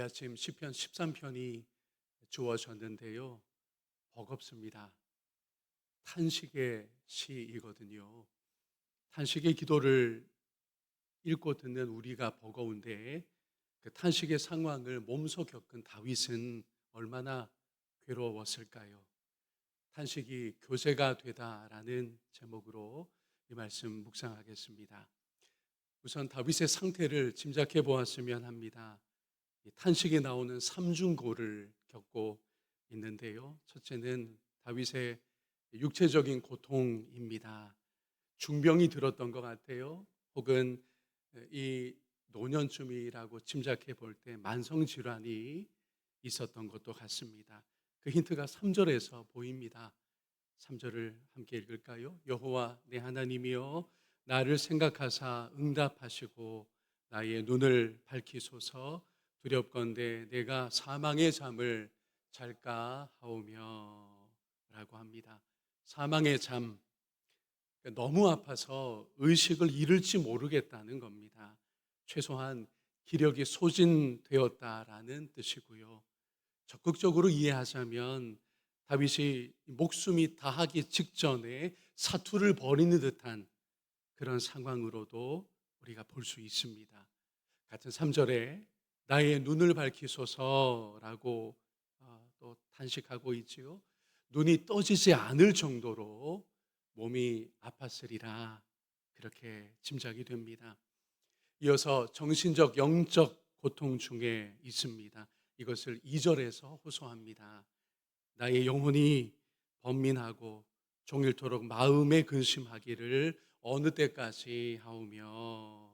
이 아침 시편 13편이 주어졌는데요. 버겁습니다. 탄식의 시이거든요. 탄식의 기도를 읽고 듣는 우리가 버거운데 그 탄식의 상황을 몸소 겪은 다윗은 얼마나 괴로웠을까요? 탄식이 교제가 되다라는 제목으로 이 말씀 묵상하겠습니다. 우선 다윗의 상태를 짐작해 보았으면 합니다. 이 탄식이 나오는 삼중고를 겪고 있는데요. 첫째는 다윗의 육체적인 고통입니다. 중병이 들었던 것 같아요. 혹은 이 노년쯤이라고 짐작해 볼 때 만성질환이 있었던 것도 같습니다. 그 힌트가 3절에서 보입니다. 3절을 함께 읽을까요? 여호와 내 하나님이여 나를 생각하사 응답하시고 나의 눈을 밝히소서. 두렵건대 내가 사망의 잠을 잘까 하오며 라고 합니다. 사망의 잠, 너무 아파서 의식을 잃을지 모르겠다는 겁니다. 최소한 기력이 소진되었다라는 뜻이고요. 적극적으로 이해하자면 다윗이 목숨이 다하기 직전에 사투를 벌이는 듯한 그런 상황으로도 우리가 볼 수 있습니다. 같은 3절에 나의 눈을 밝히소서라고 또 탄식하고 있지요. 눈이 떠지지 않을 정도로 몸이 아팠으리라 그렇게 짐작이 됩니다. 이어서 정신적 영적 고통 중에 있습니다. 이것을 2절에서 호소합니다. 나의 영혼이 번민하고 종일토록 마음에 근심하기를 어느 때까지 하오며.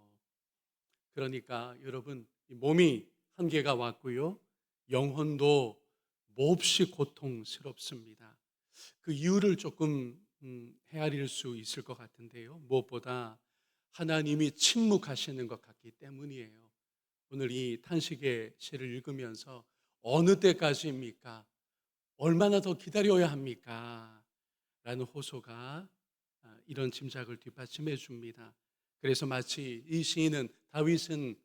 그러니까 여러분, 몸이 한계가 왔고요, 영혼도 몹시 고통스럽습니다. 그 이유를 조금 헤아릴 수 있을 것 같은데요, 무엇보다 하나님이 침묵하시는 것 같기 때문이에요. 오늘 이 탄식의 시를 읽으면서 어느 때까지입니까? 얼마나 더 기다려야 합니까? 라는 호소가 이런 짐작을 뒷받침해 줍니다. 그래서 마치 이 시인은, 다윗은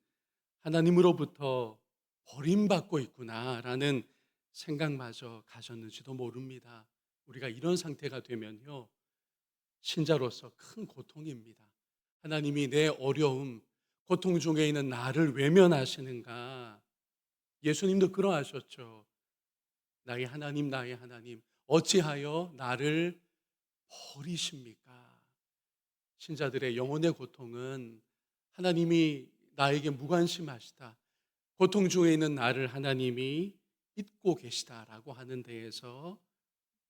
하나님으로부터 버림받고 있구나라는 생각마저 가졌는지도 모릅니다. 우리가 이런 상태가 되면요, 신자로서 큰 고통입니다. 하나님이 내 어려움, 고통 중에 있는 나를 외면하시는가? 예수님도 그러하셨죠. 나의 하나님, 나의 하나님, 어찌하여 나를 버리십니까? 신자들의 영혼의 고통은 하나님이 나에게 무관심하시다, 고통 중에 있는 나를 하나님이 잊고 계시다라고 하는 데에서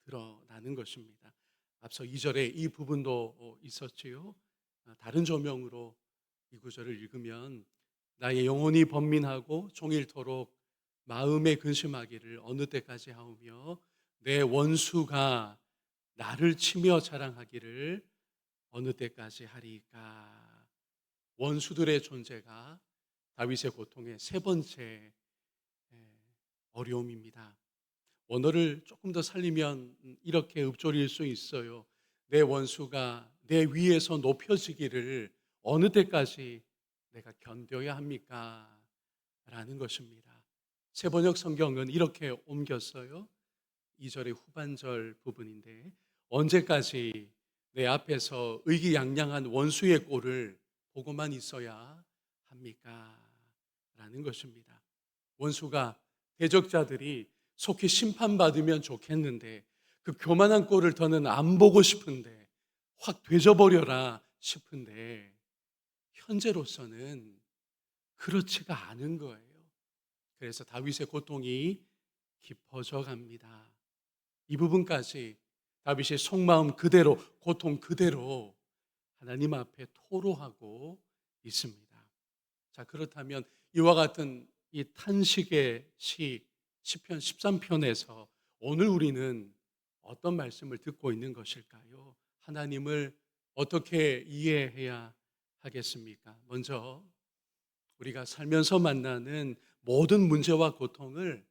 드러나는 것입니다. 앞서 2절에 이 부분도 있었지요. 다른 조명으로 이 구절을 읽으면 나의 영혼이 번민하고 종일토록 마음에 근심하기를 어느 때까지 하오며 내 원수가 나를 치며 자랑하기를 어느 때까지 하리까. 원수들의 존재가 다윗의 고통의 세 번째 어려움입니다. 원어를 조금 더 살리면 이렇게 읊조릴 수 있어요. 내 원수가 내 위에서 높여지기를 어느 때까지 내가 견뎌야 합니까? 라는 것입니다. 세번역 성경은 이렇게 옮겼어요. 2절의 후반절 부분인데, 언제까지 내 앞에서 의기양양한 원수의 꼴을 보고만 있어야 합니까? 라는 것입니다. 원수가, 대적자들이 속히 심판받으면 좋겠는데 그 교만한 꼴을 더는 안 보고 싶은데, 확 되져버려라 싶은데 현재로서는 그렇지가 않은 거예요. 그래서 다윗의 고통이 깊어져 갑니다. 이 부분까지 다윗의 속마음 그대로, 고통 그대로 하나님 앞에 토로하고 있습니다. 자, 그렇다면 이와 같은 이 탄식의 시, 시편 13편에서 오늘 우리는 어떤 말씀을 듣고 있는 것일까요? 하나님을 어떻게 이해해야 하겠습니까? 먼저 우리가 살면서 만나는 모든 문제와 고통을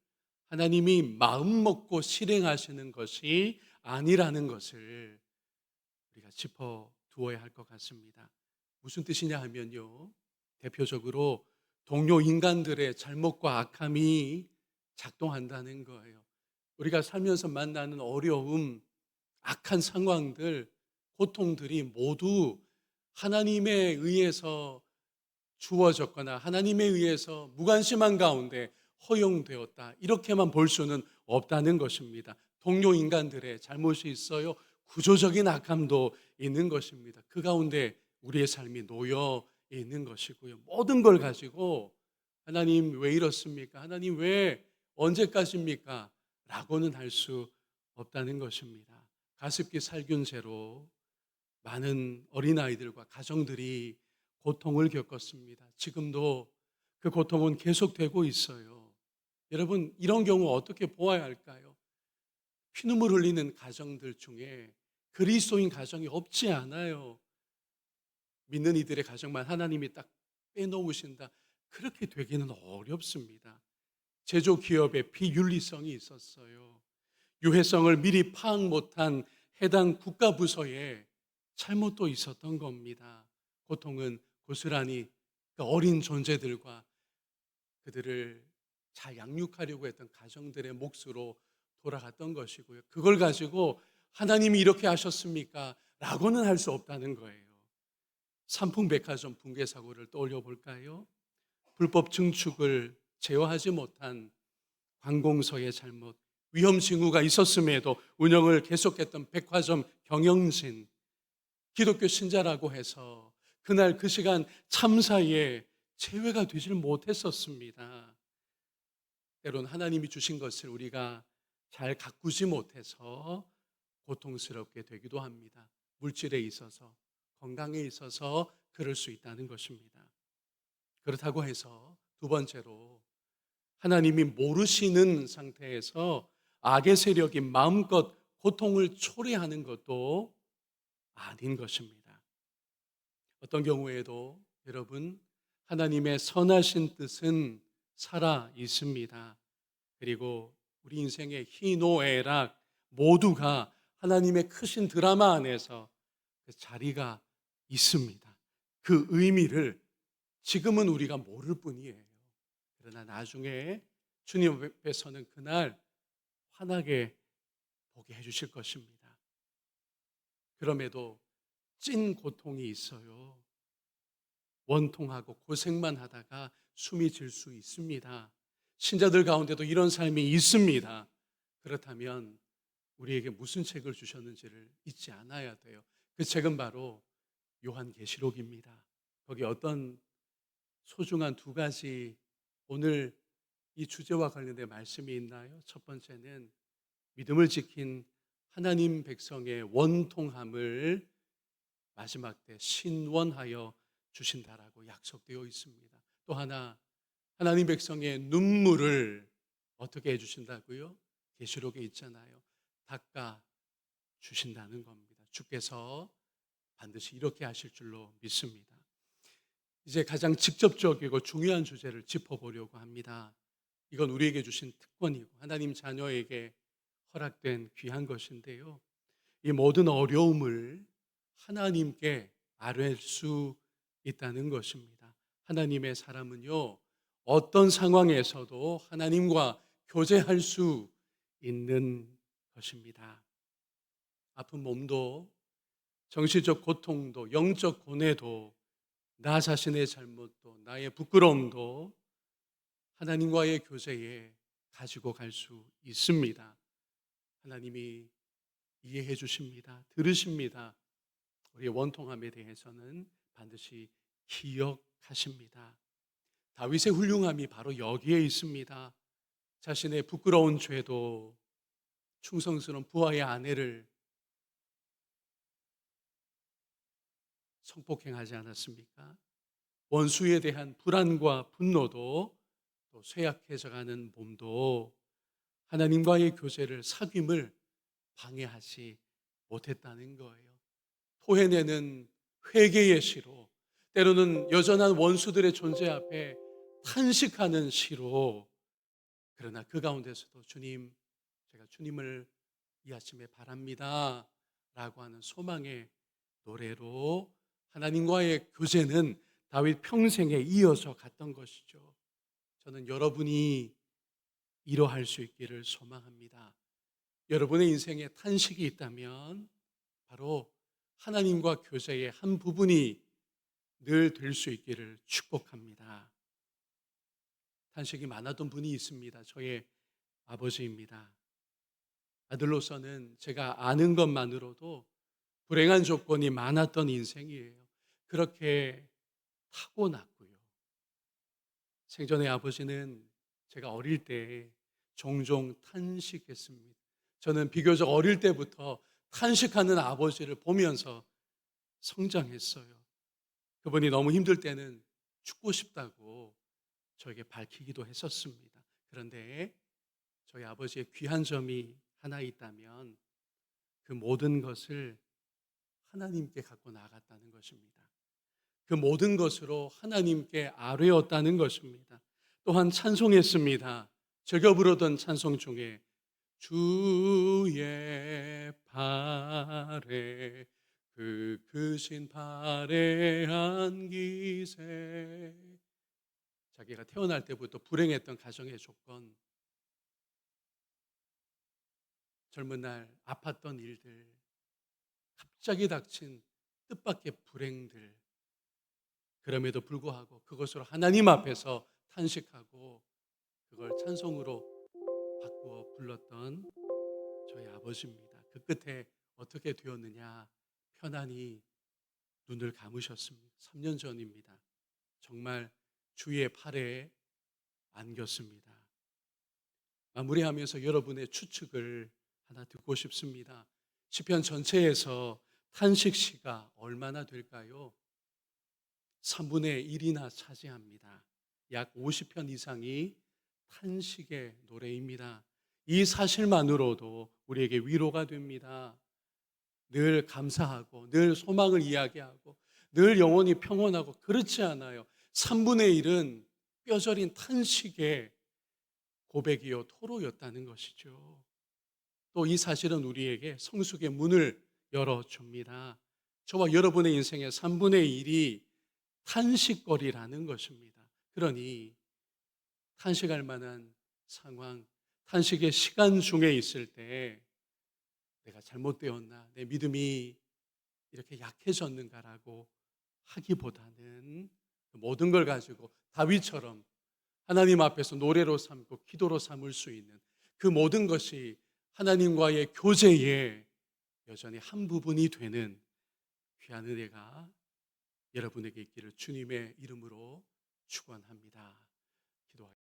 하나님이 마음 먹고 실행하시는 것이 아니라는 것을 우리가 짚어 두어야 할 것 같습니다. 무슨 뜻이냐 하면요, 대표적으로 동료 인간들의 잘못과 악함이 작동한다는 거예요. 우리가 살면서 만나는 어려움, 악한 상황들, 고통들이 모두 하나님에 의해서 주어졌거나 하나님에 의해서 무관심한 가운데 허용되었다. 이렇게만 볼 수는 없다는 것입니다. 동료 인간들의 잘못이 있어요. 구조적인 악함도 있는 것입니다. 그 가운데 우리의 삶이 놓여 있는 것이고요. 모든 걸 가지고 하나님 왜 이렇습니까? 하나님 왜 언제까지입니까? 라고는 할 수 없다는 것입니다. 가습기 살균제로 많은 어린아이들과 가정들이 고통을 겪었습니다. 지금도 그 고통은 계속되고 있어요. 여러분, 이런 경우 어떻게 보아야 할까요? 피눈물 흘리는 가정들 중에 그리스도인 가정이 없지 않아요. 믿는 이들의 가정만 하나님이 딱 빼놓으신다. 그렇게 되기는 어렵습니다. 제조 기업의 비윤리성이 있었어요. 유해성을 미리 파악 못한 해당 국가 부서에 잘못도 있었던 겁니다. 고통은 고스란히 그 어린 존재들과 그들을 잘 양육하려고 했던 가정들의 몫으로 돌아갔던 것이고요. 그걸 가지고 하나님이 이렇게 하셨습니까? 라고는 할 수 없다는 거예요. 삼풍백화점 붕괴 사고를 떠올려 볼까요? 불법 증축을 제어하지 못한 관공서의 잘못, 위험 징후가 있었음에도 운영을 계속했던 백화점 경영진, 기독교 신자라고 해서 그날 그 시간 참사에 제외가 되질 못했었습니다. 때론 하나님이 주신 것을 우리가 잘 가꾸지 못해서 고통스럽게 되기도 합니다. 물질에 있어서, 건강에 있어서 그럴 수 있다는 것입니다. 그렇다고 해서 두 번째로 하나님이 모르시는 상태에서 악의 세력이 마음껏 고통을 초래하는 것도 아닌 것입니다. 어떤 경우에도 여러분, 하나님의 선하신 뜻은 살아 있습니다. 그리고 우리 인생의 희노애락 모두가 하나님의 크신 드라마 안에서 그 자리가 있습니다. 그 의미를 지금은 우리가 모를 뿐이에요. 그러나 나중에 주님 앞에서는 그날 환하게 보게 해주실 것입니다. 그럼에도 찐 고통이 있어요. 원통하고 고생만 하다가 숨이 질 수 있습니다. 신자들 가운데도 이런 삶이 있습니다. 그렇다면 우리에게 무슨 책을 주셨는지를 잊지 않아야 돼요. 그 책은 바로 요한계시록입니다. 거기 어떤 소중한 두 가지 오늘 이 주제와 관련된 말씀이 있나요? 첫 번째는 믿음을 지킨 하나님 백성의 원통함을 마지막 때 신원하여 주신다라고 약속되어 있습니다. 또 하나, 하나님 백성의 눈물을 어떻게 해주신다고요? 계시록에 있잖아요. 닦아 주신다는 겁니다. 주께서 반드시 이렇게 하실 줄로 믿습니다. 이제 가장 직접적이고 중요한 주제를 짚어보려고 합니다. 이건 우리에게 주신 특권이고 하나님 자녀에게 허락된 귀한 것인데요. 이 모든 어려움을 하나님께 아뢰 수 있다는 것입니다. 하나님의 사람은요, 어떤 상황에서도 하나님과 교제할 수 있는 것입니다. 아픈 몸도, 정신적 고통도, 영적 고뇌도, 나 자신의 잘못도, 나의 부끄러움도 하나님과의 교제에 가지고 갈 수 있습니다. 하나님이 이해해 주십니다. 들으십니다. 우리의 원통함에 대해서는 반드시 기억하십니다. 다윗의 훌륭함이 바로 여기에 있습니다. 자신의 부끄러운 죄도 충성스러운 부하의 아내를 성폭행하지 않았습니까? 원수에 대한 불안과 분노도 또 쇠약해져가는 몸도 하나님과의 교제를 사귐을 방해하지 못했다는 거예요. 토해내는 회개의 시로, 때로는 여전한 원수들의 존재 앞에 탄식하는 시로, 그러나 그 가운데서도 주님, 제가 주님을 이 아침에 바랍니다 라고 하는 소망의 노래로 하나님과의 교제는 다윗 평생에 이어서 갔던 것이죠. 저는 여러분이 이러할 수 있기를 소망합니다. 여러분의 인생에 탄식이 있다면 바로 하나님과 교제의 한 부분이 늘 될 수 있기를 축복합니다. 탄식이 많았던 분이 있습니다. 저의 아버지입니다. 아들로서는 제가 아는 것만으로도 불행한 조건이 많았던 인생이에요. 그렇게 타고났고요. 생전에 아버지는 제가 어릴 때 종종 탄식했습니다. 저는 비교적 어릴 때부터 탄식하는 아버지를 보면서 성장했어요. 그분이 너무 힘들 때는 죽고 싶다고 저에게 밝히기도 했었습니다. 그런데 저희 아버지의 귀한 점이 하나 있다면 그 모든 것을 하나님께 갖고 나갔다는 것입니다. 그 모든 것으로 하나님께 아뢰었다는 것입니다. 또한 찬송했습니다. 즐겨 부르던 찬송 중에 주의 발에 그 크신 발에 안기세. 자기가 태어날 때부터 불행했던 가정의 조건, 젊은 날 아팠던 일들, 갑자기 닥친 뜻밖의 불행들, 그럼에도 불구하고 그것으로 하나님 앞에서 탄식하고 그걸 찬송으로 바꾸어 불렀던 저희 아버지입니다. 그 끝에 어떻게 되었느냐? 편안히 눈을 감으셨습니다. 3년 전입니다. 정말 주의 팔에 안겼습니다. 마무리하면서 여러분의 추측을 하나 듣고 싶습니다. 시편 전체에서 탄식시가 얼마나 될까요? 3분의 1이나 차지합니다. 약 50편 이상이 탄식의 노래입니다. 이 사실만으로도 우리에게 위로가 됩니다. 늘 감사하고 늘 소망을 이야기하고 늘 영혼이 평온하고 그렇지 않아요. 3분의 1은 뼈저린 탄식의 고백이요 토로였다는 것이죠. 또 이 사실은 우리에게 성숙의 문을 열어줍니다. 저와 여러분의 인생의 3분의 1이 탄식거리라는 것입니다. 그러니 탄식할 만한 상황, 탄식의 시간 중에 있을 때 내가 잘못되었나, 내 믿음이 이렇게 약해졌는가라고 하기보다는 모든 걸 가지고 다윗처럼 하나님 앞에서 노래로 삼고 기도로 삼을 수 있는 그 모든 것이 하나님과의 교제의 여전히 한 부분이 되는 귀한 은혜가 여러분에게 있기를 주님의 이름으로 축원합니다. 기도하겠습니다.